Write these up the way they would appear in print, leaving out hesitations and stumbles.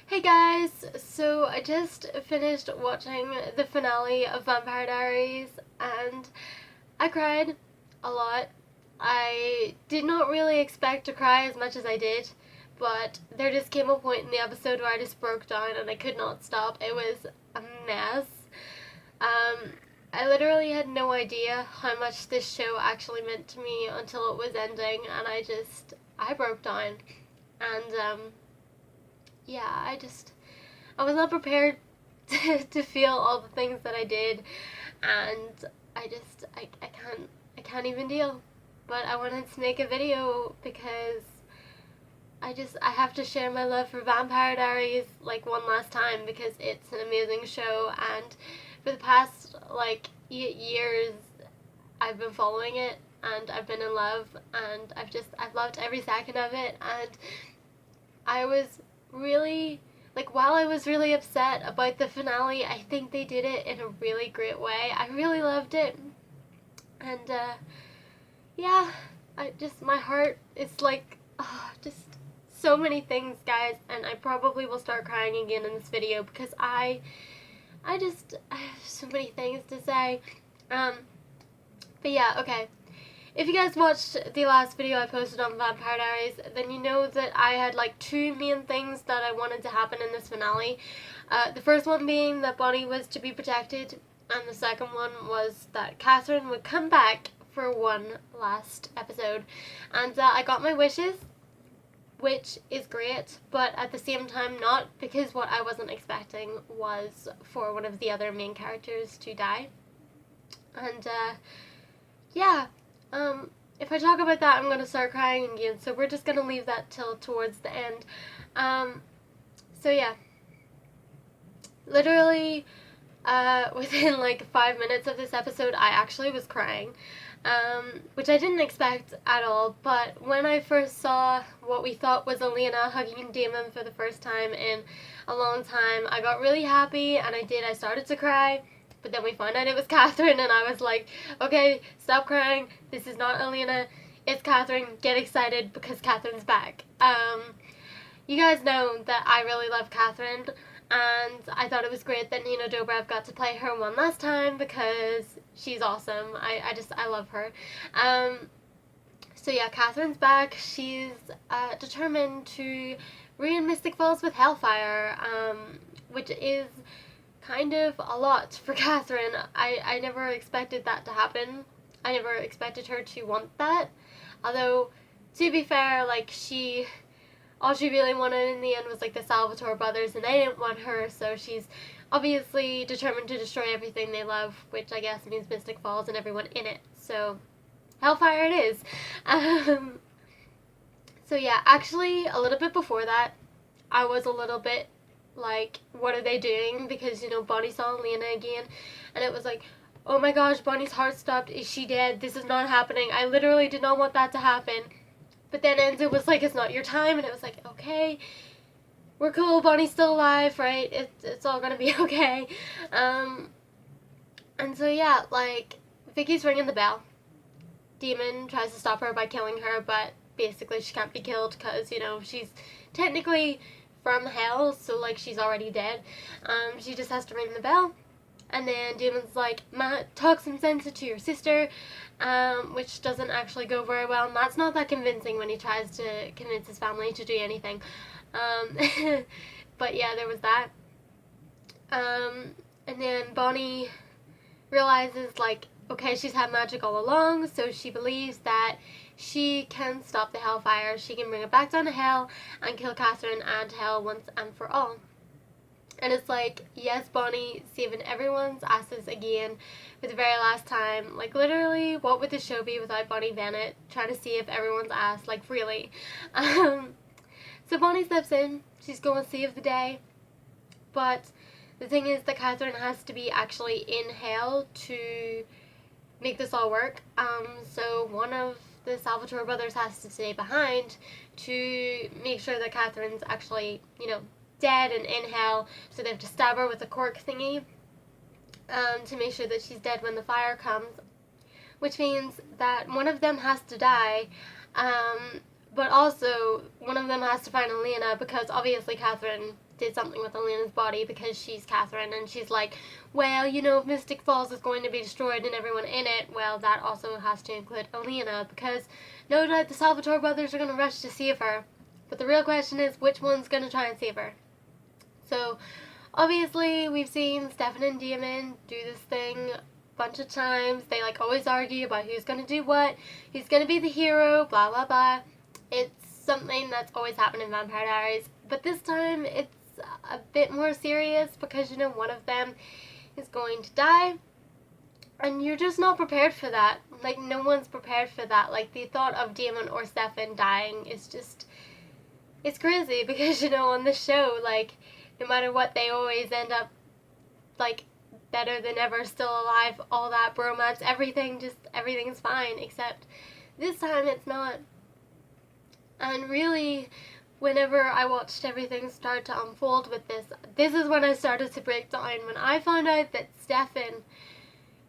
Hey guys, so I just finished watching the finale of Vampire Diaries and I cried a lot. I did not really expect to cry as much as I did, but there just came a point in the episode where I just broke down and I could not stop. It was a mess. Um, I literally had no idea how much this show actually meant to me until it was ending, and I broke down. And yeah, I was not prepared to feel all the things that I did, and I can't even deal. But I wanted to make a video because I have to share my love for Vampire Diaries like one last time because it's an amazing show, and for the past like 8 years I've been following it and I've been in love, and I've loved every second of it. And I was really while I was really upset about the finale, I think they did it in a really great way. I really loved it. And yeah, my heart is like, just so many things, guys, and I probably will start crying again in this video because I have so many things to say. But yeah, okay. If you guys watched the last video I posted on Vampire Diaries, then you know that I had like two main things that I wanted to happen in this finale. The first one being that Bonnie was to be protected, and the second one was that Catherine would come back for one last episode. And I got my wishes, which is great, but at the same time not, because what I wasn't expecting was for one of the other main characters to die. And yeah. If I talk about that, I'm going to start crying again, so we're just going to leave that till towards the end. So yeah. Literally, within like 5 minutes of this episode, I actually was crying, which I didn't expect at all. But when I first saw what we thought was Elena hugging Damon for the first time in a long time, I got really happy, and I started to cry. But then we found out it was Catherine, and I was like, okay, stop crying. This is not Elena. It's Catherine. Get excited because Catherine's back. You guys know that I really love Catherine, and I thought it was great that Nina Dobrev got to play her one last time because she's awesome. I love her. So yeah, Catherine's back. She's determined to ruin Mystic Falls with Hellfire, which is kind of a lot for Catherine. I never expected that to happen. I never expected her to want that. Although, to be fair, like, all she really wanted in the end was like the Salvatore brothers, and they didn't want her, so she's obviously determined to destroy everything they love, which I guess means Mystic Falls and everyone in it. So, Hellfire it is. So yeah, actually, a little bit before that, I was a little bit like, what are they doing? Because, Bonnie saw Lena again, and it was like, oh my gosh, Bonnie's heart stopped. Is she dead? This is not happening. I literally did not want that to happen. But then Enzo was like, it's not your time, and it was like, okay, we're cool. Bonnie's still alive, right? It's all gonna be okay. And so yeah, like, Vicky's ringing the bell. Demon tries to stop her by killing her, but basically she can't be killed because, she's technically from hell, so like she's already dead. She just has to ring the bell, and then Damon's like, talk some sense to your sister, which doesn't actually go very well, and that's not that convincing when he tries to convince his family to do anything. But yeah, there was that. And then Bonnie realizes, like, okay, she's had magic all along, so she believes that she can stop the Hellfire. She can bring it back down to Hell and kill Catherine and Hell once and for all. And it's like, yes, Bonnie, saving everyone's asses again for the very last time. Like, literally, what would the show be without Bonnie Bennett trying to save everyone's ass? Like, really. So Bonnie steps in. She's going to save the day. But the thing is that Catherine has to be actually in Hell to make this all work. So one of the Salvatore brothers has to stay behind to make sure that Catherine's actually, dead and in Hell. So they have to stab her with a cork thingy to make sure that she's dead when the fire comes. Which means that one of them has to die, but also one of them has to find Elena, because obviously Catherine did something with Elena's body because she's Catherine, and she's like, well, you know, if Mystic Falls is going to be destroyed and everyone in it, well, that also has to include Elena, because no doubt the Salvatore brothers are going to rush to save her. But the real question is, which one's going to try and save her? So, obviously, we've seen Stefan and Damon do this thing a bunch of times. They, like, always argue about who's going to do what, who's going to be the hero, blah, blah, blah. It's something that's always happened in Vampire Diaries. But this time, it's a bit more serious because, you know, one of them is going to die. And you're just not prepared for that. Like, no one's prepared for that. Like, the thought of Damon or Stefan dying is just, it's crazy because, you know, on the show, like, no matter what, they always end up, like, better than ever, still alive, all that bromance, everything's fine, except this time it's not. And really, whenever I watched everything start to unfold with this is when I started to break down. When I found out that Stefan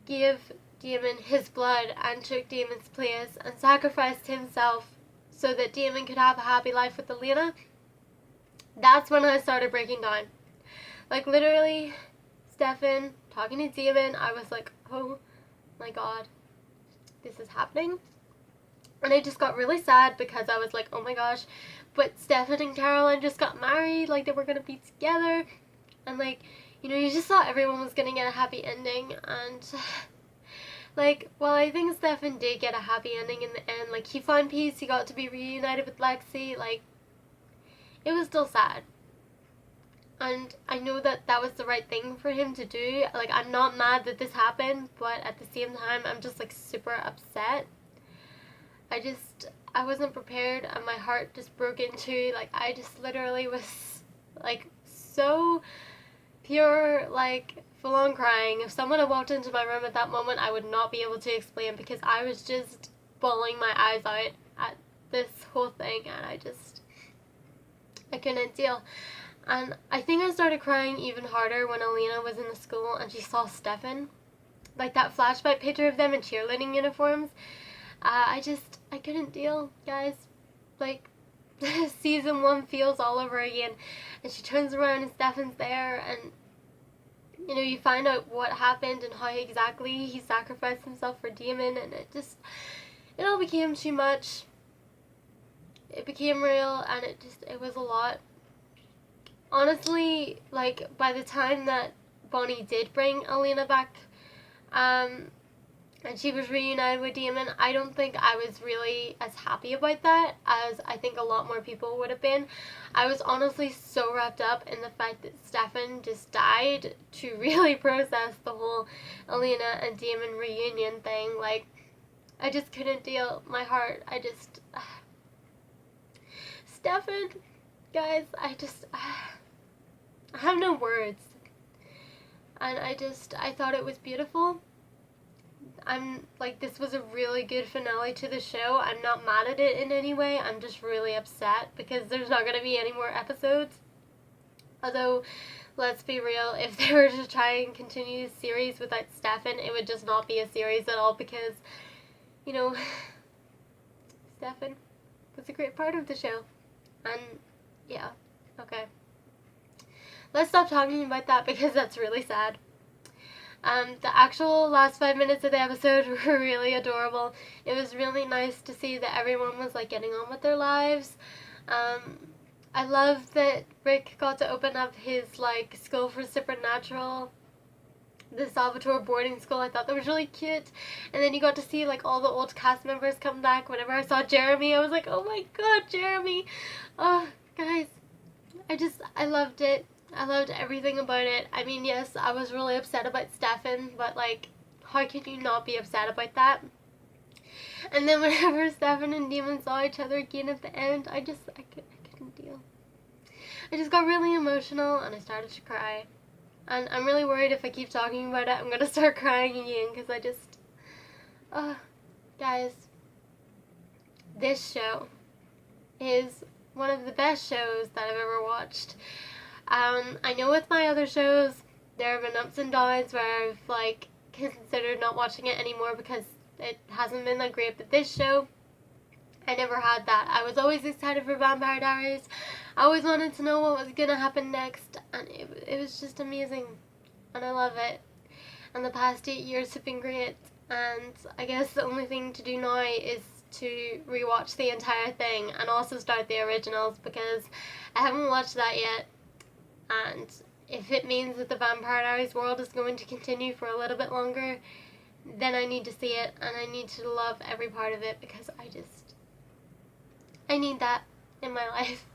gave Damon his blood and took Damon's place and sacrificed himself so that Damon could have a happy life with Elena, that's when I started breaking down. Like, literally, Stefan talking to Damon, I was like, oh my god, this is happening. And I just got really sad because I was like, oh my gosh, but Stefan and Caroline just got married, like, they were going to be together. And, like, you know, you just thought everyone was going to get a happy ending. And, like, well, I think Stefan did get a happy ending in the end. Like, he found peace, he got to be reunited with Lexi. Like, it was still sad. And I know that that was the right thing for him to do. Like, I'm not mad that this happened, but at the same time, I'm just, like, super upset. I wasn't prepared, and my heart just broke in two. Like, I just literally was, like, so pure, like, full-on crying. If someone had walked into my room at that moment, I would not be able to explain, because I was just bawling my eyes out at this whole thing, and I couldn't deal. And I think I started crying even harder when Elena was in the school and she saw Stefan. Like, that flashback picture of them in cheerleading uniforms. I couldn't deal, guys. Like, season 1 feels all over again. And she turns around and Stefan's there, and, you know, you find out what happened and how exactly he sacrificed himself for Damon, and it all became too much. It became real, and it was a lot. Honestly, like, by the time that Bonnie did bring Elena back, and she was reunited with Damon, I don't think I was really as happy about that as I think a lot more people would have been. I was honestly so wrapped up in the fact that Stefan just died to really process the whole Elena and Damon reunion thing. Like, I just couldn't deal. My heart, Stefan, guys, I have no words. And I thought it was beautiful. I'm, like, this was a really good finale to the show. I'm not mad at it in any way. I'm just really upset because there's not going to be any more episodes. Although, let's be real, if they were to try and continue the series without Stefan, it would just not be a series at all, because, you know, Stefan was a great part of the show. And, yeah, okay. Let's stop talking about that because that's really sad. The actual last 5 minutes of the episode were really adorable. It was really nice to see that everyone was, like, getting on with their lives. I love that Rick got to open up his, like, school for supernatural, the Salvatore boarding school. I thought that was really cute. And then you got to see, like, all the old cast members come back. Whenever I saw Jeremy, I was like, oh my god, Jeremy! Oh, guys, I loved it. I loved everything about it. I mean, yes, I was really upset about Stefan, but, like, how can you not be upset about that? And then whenever Stefan and Damon saw each other again at the end, I couldn't deal. I just got really emotional, and I started to cry. And I'm really worried if I keep talking about it, I'm gonna start crying again, because guys, this show is one of the best shows that I've ever watched. I know with my other shows, there have been ups and downs where I've, like, considered not watching it anymore because it hasn't been that great, but this show, I never had that. I was always excited for Vampire Diaries. I always wanted to know what was gonna happen next, and it was just amazing, and I love it. And the past 8 years have been great, and I guess the only thing to do now is to rewatch the entire thing and also start the originals, because I haven't watched that yet, and if it means that the Vampire Diaries world is going to continue for a little bit longer, then I need to see it, and I need to love every part of it, because I need that in my life.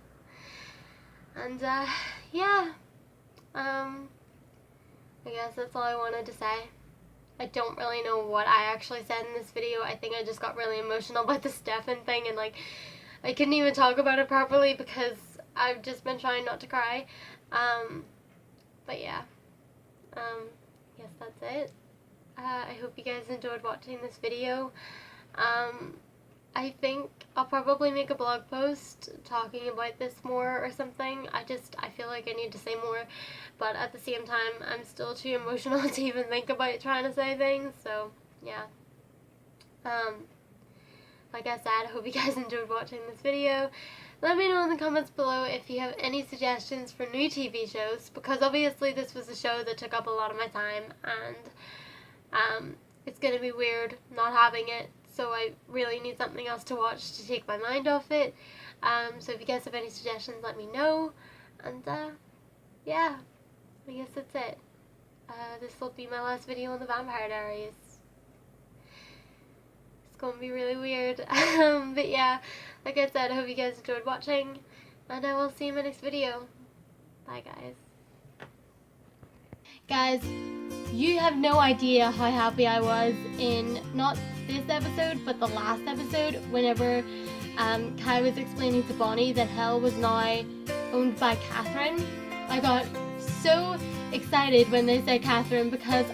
And yeah, I guess that's all I wanted to say. I don't really know what I actually said in this video. I think I just got really emotional about the Stefan thing, and like I couldn't even talk about it properly because I've just been trying not to cry. But yeah, guess that's it. I hope you guys enjoyed watching this video. I think I'll probably make a blog post talking about this more or something. I feel like I need to say more, but at the same time I'm still too emotional to even think about trying to say things, so yeah. Like I said, I hope you guys enjoyed watching this video. Let me know in the comments below if you have any suggestions for new TV shows, because obviously this was a show that took up a lot of my time, and it's gonna be weird not having it. So I really need something else to watch to take my mind off it. So if you guys have any suggestions, let me know. And yeah, I guess that's it. This will be my last video on the Vampire Diaries. It's going to be really weird. But yeah, like I said, I hope you guys enjoyed watching. And I will see you in my next video. Bye guys. Guys, you have no idea how happy I was in not this episode but the last episode whenever Kai was explaining to Bonnie that Hell was now owned by Catherine. I got so excited when they said Catherine, because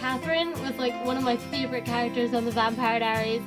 Catherine was like one of my favourite characters on the Vampire Diaries.